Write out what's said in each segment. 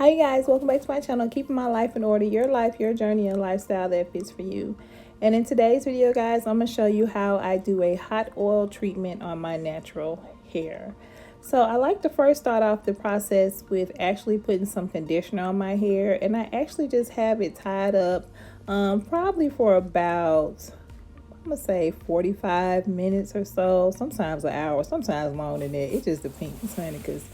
Hi guys, welcome back to my channel, Keeping My Life in Order, your life, your journey, and lifestyle that fits for you. And in today's video, guys, I'm going to show you how I do a hot oil treatment on my natural hair. So I like to first start off the process with actually putting some conditioner on my hair, and I actually just have it tied up probably for about, I'm gonna say 45 minutes or so, sometimes an hour, sometimes longer than that. It just depends, honey, because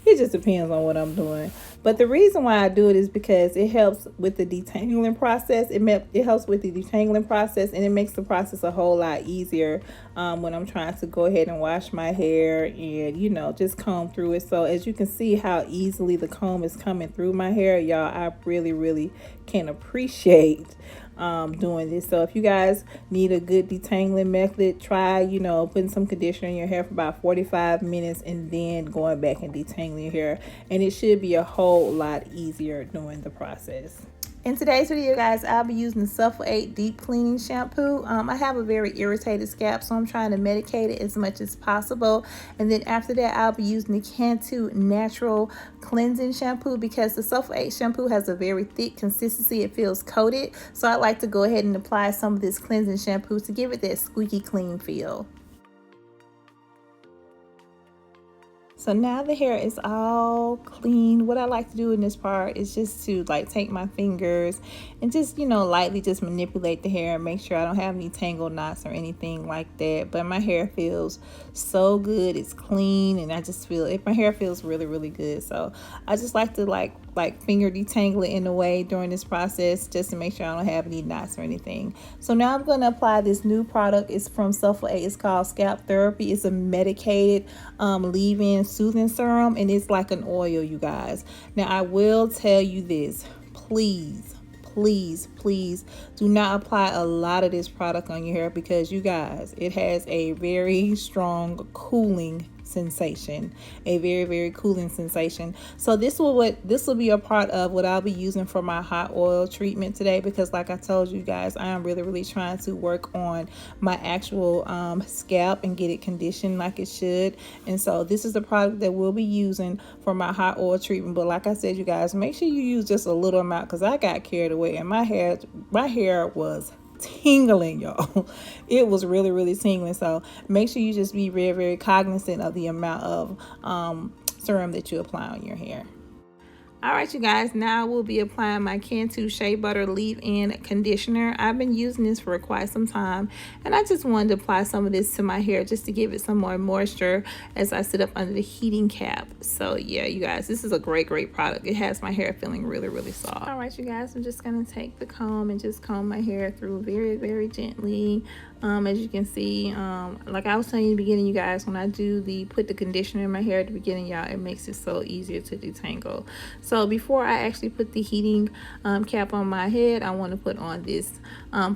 it just depends on what I'm doing. But the reason why I do it is because it helps with the detangling process. It helps with the detangling process, and it makes the process a whole lot easier when I'm trying to go ahead and wash my hair and, just comb through it. So as you can see how easily the comb is coming through my hair, y'all, I really, really can appreciate doing this. So if you guys need a good detangling method, try putting some conditioner in your hair for about 45 minutes and then going back and detangling your hair, and it should be a whole lot easier doing the process. In today's video, guys, I'll be using the Sulfate Deep Cleaning Shampoo. I have a very irritated scalp, so I'm trying to medicate it as much as possible. And then after that, I'll be using the Cantu Natural Cleansing Shampoo because the Sulfate shampoo has a very thick consistency. It feels coated. So I like to go ahead and apply some of this cleansing shampoo to give it that squeaky clean feel. So now the hair is all clean. What I like to do in this part is just to take my fingers and just lightly just manipulate the hair and make sure I don't have any tangled knots or anything like that. But my hair feels so good, it's clean, and I just feel it, my hair feels really, really good. So I just like to like finger detangle it in a way during this process just to make sure I don't have any knots or anything. So now I'm going to apply this new product. It's from Sulfate. It's called Scalp Therapy. It's a medicated leave-in soothing serum, and it's like an oil, you guys. Now I will tell you this, please do not apply a lot of this product on your hair because, you guys, it has a very strong cooling sensation, a very, very cooling sensation. So this will be a part of what I'll be using for my hot oil treatment today, because like I told you guys, I am really, really trying to work on my actual scalp and get it conditioned like it should. And so this is the product that we'll be using for my hot oil treatment. But like I said, you guys, make sure you use just a little amount because I got carried away and my hair was tingling, y'all. It was really, really tingling. So make sure you just be very, very cognizant of the amount of serum that you apply on your hair. All right, you guys, now we'll be applying my Cantu Shea Butter Leave-In Conditioner. I've been using this for quite some time, and I just wanted to apply some of this to my hair just to give it some more moisture as I sit up under the heating cap. So yeah, you guys, this is a great, great product. It has my hair feeling really, really soft. All right, you guys, I'm just gonna take the comb and just comb my hair through very, very gently. As you can see, like I was telling you in the beginning, you guys, when I put the conditioner in my hair at the beginning, y'all, it makes it so easier to detangle. So before I actually put the heating cap on my head, I want to put on this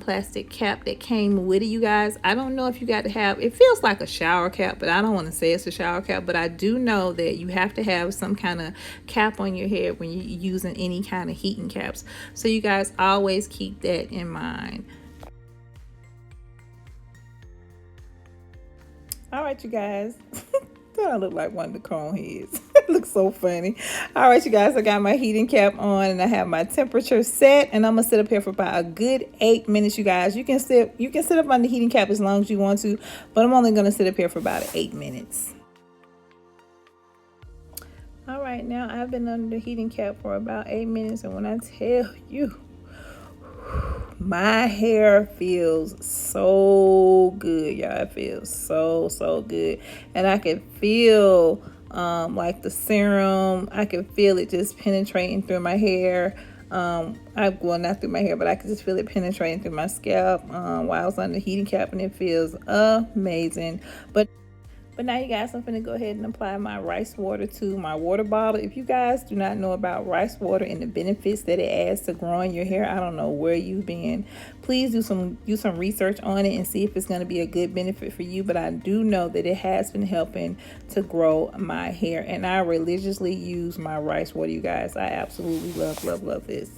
plastic cap that came with it, you guys. I don't know if you got to have, it feels like a shower cap, but I don't want to say it's a shower cap, but I do know that you have to have some kind of cap on your head when you're using any kind of heating caps. So you guys always keep that in mind. All right, you guys. Don't I look like one of the cone heads? It looks so funny. All right, you guys, I got my heating cap on and I have my temperature set, and I'm gonna sit up here for about a good 8 minutes, you guys. You can sit up on the heating cap as long as you want to, but I'm only gonna sit up here for about 8 minutes. All right, now I've been under the heating cap for about 8 minutes, and when I tell you, my hair feels so good, y'all. It feels so good, and I can feel like the serum. I can feel it just penetrating through my hair. Well, not through my hair, but I can just feel it penetrating through my scalp while I was on the heating cap, and it feels amazing. But now, you guys, I'm going to go ahead and apply my rice water to my water bottle. If you guys do not know about rice water and the benefits that it adds to growing your hair, I don't know where you've been. Please do some research on it and see if it's going to be a good benefit for you. But I do know that it has been helping to grow my hair, and I religiously use my rice water, you guys. I absolutely love this.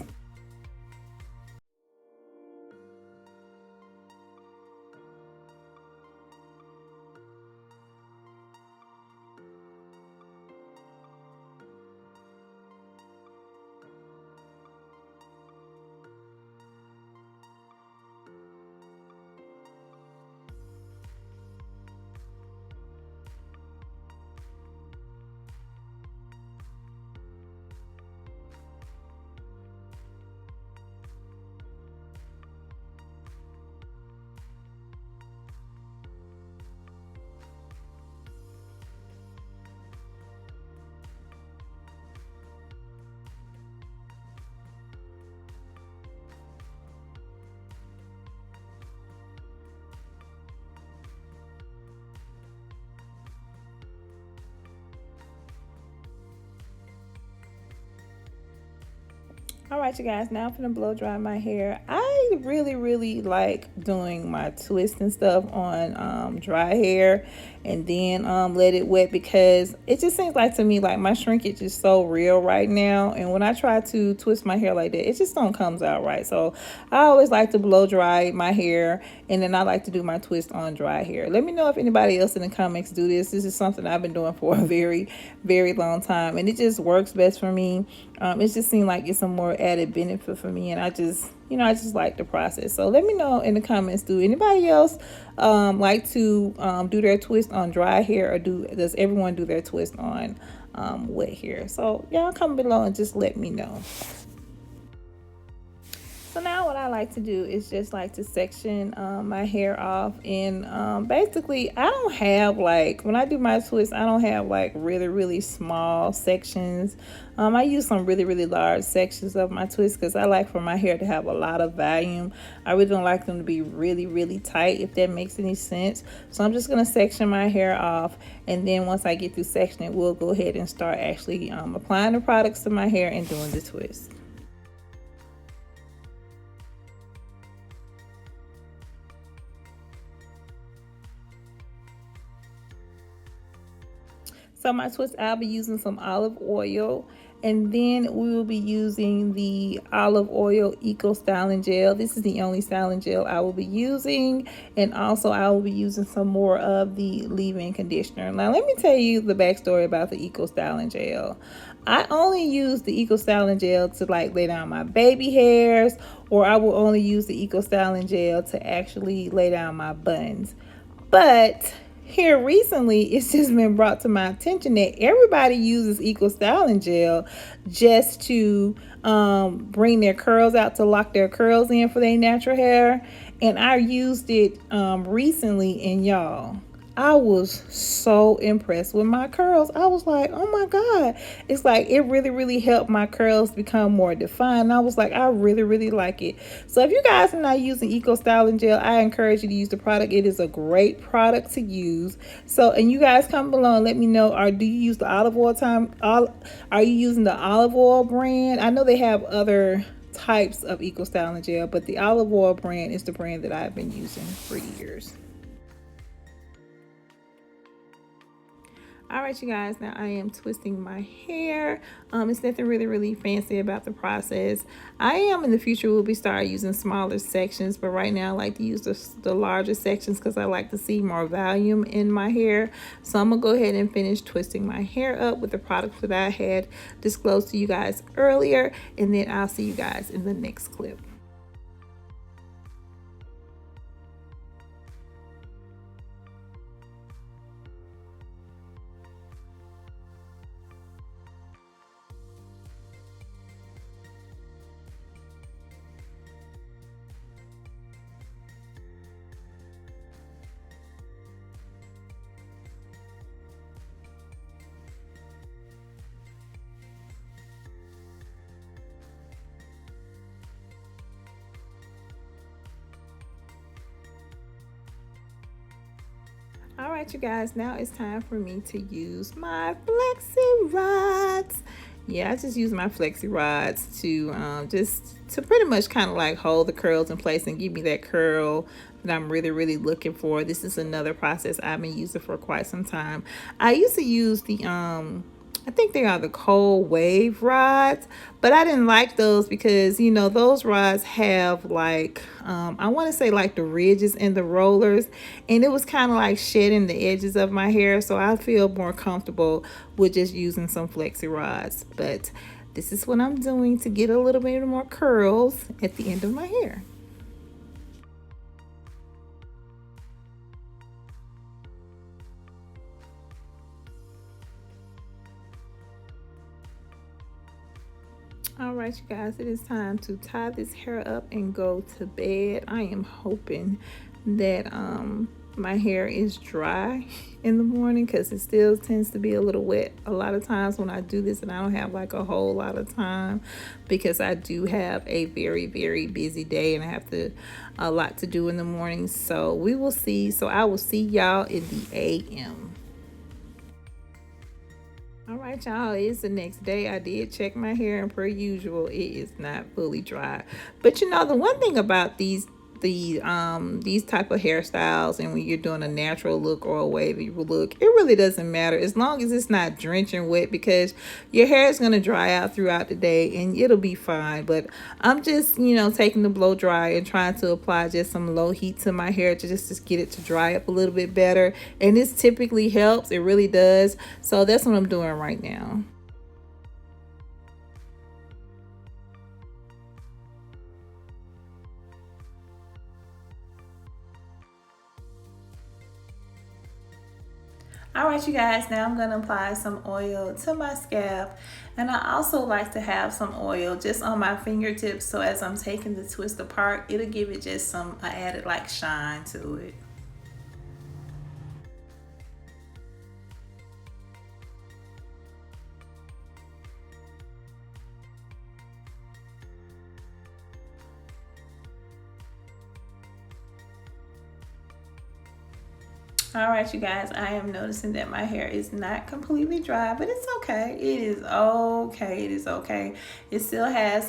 All right, you guys, now I'm gonna blow dry my hair. I really like doing my twist and stuff on dry hair and then let it wet, because it just seems like to me like my shrinkage is so real right now, and when I try to twist my hair like that, it just don't comes out right. So I always like to blow dry my hair, and then I like to do my twist on dry hair. Let me know if anybody else in the comments do this. This is something I've been doing for a very long time, and it just works best for me. It just seemed like it's a more added benefit for me, and I just, I just like the process. So let me know in the comments, do anybody else like to do their twist on dry hair, or does everyone do their twist on wet hair? So y'all comment below and just let me know. So now what I like to do is just like to section my hair off, and basically I don't have, like, when I do my twist, I don't have like really small sections. I use some really large sections of my twist because I like for my hair to have a lot of volume. I really don't like them to be really tight, if that makes any sense. So I'm just going to section my hair off, and then once I get through sectioning, we'll go ahead and start actually applying the products to my hair and doing the twist. So my twist, I'll be using some olive oil, and then we will be using the olive oil eco styling gel. This is the only styling gel I will be using, and also I will be using some more of the leave-in conditioner. Now let me tell you the backstory about the eco styling gel. I only use the eco styling gel to like lay down my baby hairs, or I will only use the eco styling gel to actually lay down my buns. But here recently, it's just been brought to my attention that everybody uses eco styling gel just to bring their curls out, to lock their curls in for their natural hair. And I used it recently, and y'all, I was so impressed with my curls. I was like, oh my God. It's like it really helped my curls become more defined. I was like, I really like it. So if you guys are not using eco styling gel, I encourage you to use the product. It is a great product to use. So, and you guys comment below and let me know, do you use the olive oil are you using the olive oil brand? I know they have other types of eco styling gel, but the olive oil brand is the brand that I've been using for years. All right, you guys, now I am twisting my hair. It's nothing really fancy about the process. I am in the future will be start using smaller sections, but right now I like to use the larger sections because I like to see more volume in my hair. So I'm gonna go ahead and finish twisting my hair up with the products that I had disclosed to you guys earlier, and then I'll see you guys in the next clip. All right, you guys, now it's time for me to use my flexi rods. Yeah, I just use my flexi rods to just to pretty much kind of like hold the curls in place and give me that curl that I'm really looking for. This is another process I've been using for quite some time. I used to use the I think they are the cold wave rods, but I didn't like those because, you know, those rods have like, I want to say like the ridges and the rollers, and it was kind of like shedding the edges of my hair. So I feel more comfortable with just using some flexi rods. But this is what I'm doing to get a little bit more curls at the end of my hair. All right, you guys, it is time to tie this hair up and go to bed. I am hoping that my hair is dry in the morning because it still tends to be a little wet a lot of times when I do this, and I don't have like a whole lot of time because I do have a very busy day and I have a lot to do in the morning. So we will see. So I will see y'all in the AM. All right, y'all, it's the next day. I did check my hair, and per usual, it is not fully dry. But you know, the one thing about these type of hairstyles, and when you're doing a natural look or a wavy look, it really doesn't matter as long as it's not drenching wet, because your hair is going to dry out throughout the day and it'll be fine. But I'm just, taking the blow dry and trying to apply just some low heat to my hair to just get it to dry up a little bit better. And this typically helps, it really does. So that's what I'm doing right now. All right, you guys, now I'm going to apply some oil to my scalp. And I also like to have some oil just on my fingertips, so as I'm taking the twist apart, it'll give it just some added like shine to it. All right, you guys, I am noticing that my hair is not completely dry, but it's okay. It is okay. It is okay. It still has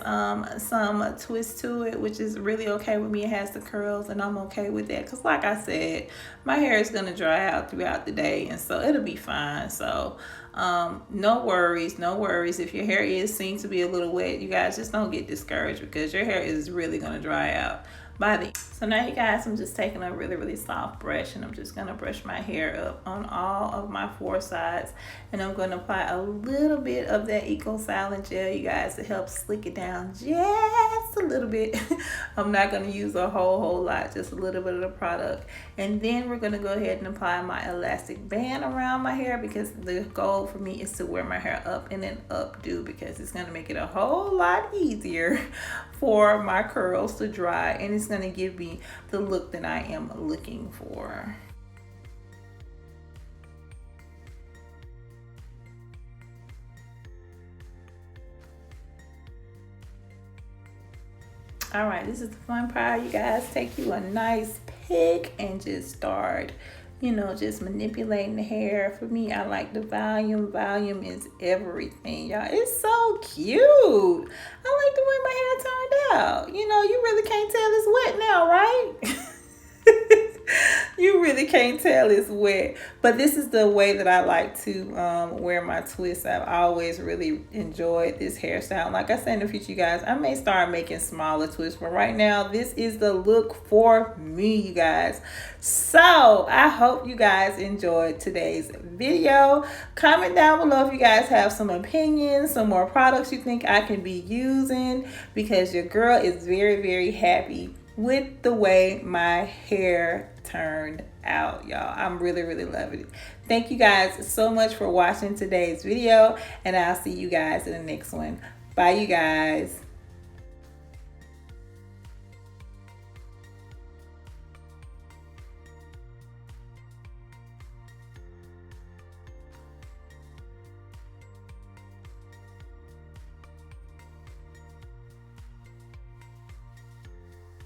some twist to it, which is really okay with me. It has the curls, and I'm okay with that because, like I said, my hair is gonna dry out throughout the day, and so it'll be fine. So no worries, no worries. If your hair is seems to be a little wet, you guys just don't get discouraged because your hair is really gonna dry out by the. So now, you guys, I'm just taking a really soft brush, and I'm just gonna brush my hair up on all of my four sides, and I'm gonna apply a little bit of that Eco Styling gel, you guys, to help slick it down just a little bit. I'm not gonna use a whole lot, just a little bit of the product. And then we're gonna go ahead and apply my elastic band around my hair, because the goal for me is to wear my hair up in an updo, because it's gonna make it a whole lot easier for my curls to dry, and it's gonna give me the look that I am looking for. All right, this is the fun part, you guys. Take you a nice pick and just start, just manipulating the hair. For me, I like the volume. Volume is everything, y'all. It's so cute. I like the way my hair turned out. You really can't tell it's wet now, right? You really can't tell it's wet, but this is the way that I like to wear my twists. I've always really enjoyed this hairstyle. Like I said, in the future, you guys, I may start making smaller twists, but right now this is the look for me, you guys. So I hope you guys enjoyed today's video. Comment down below if you guys have some opinions, some more products you think I can be using, because your girl is very happy with the way my hair turned out, y'all. I'm really loving it. Thank you guys so much for watching today's video, and I'll see you guys in the next one. Bye, you guys.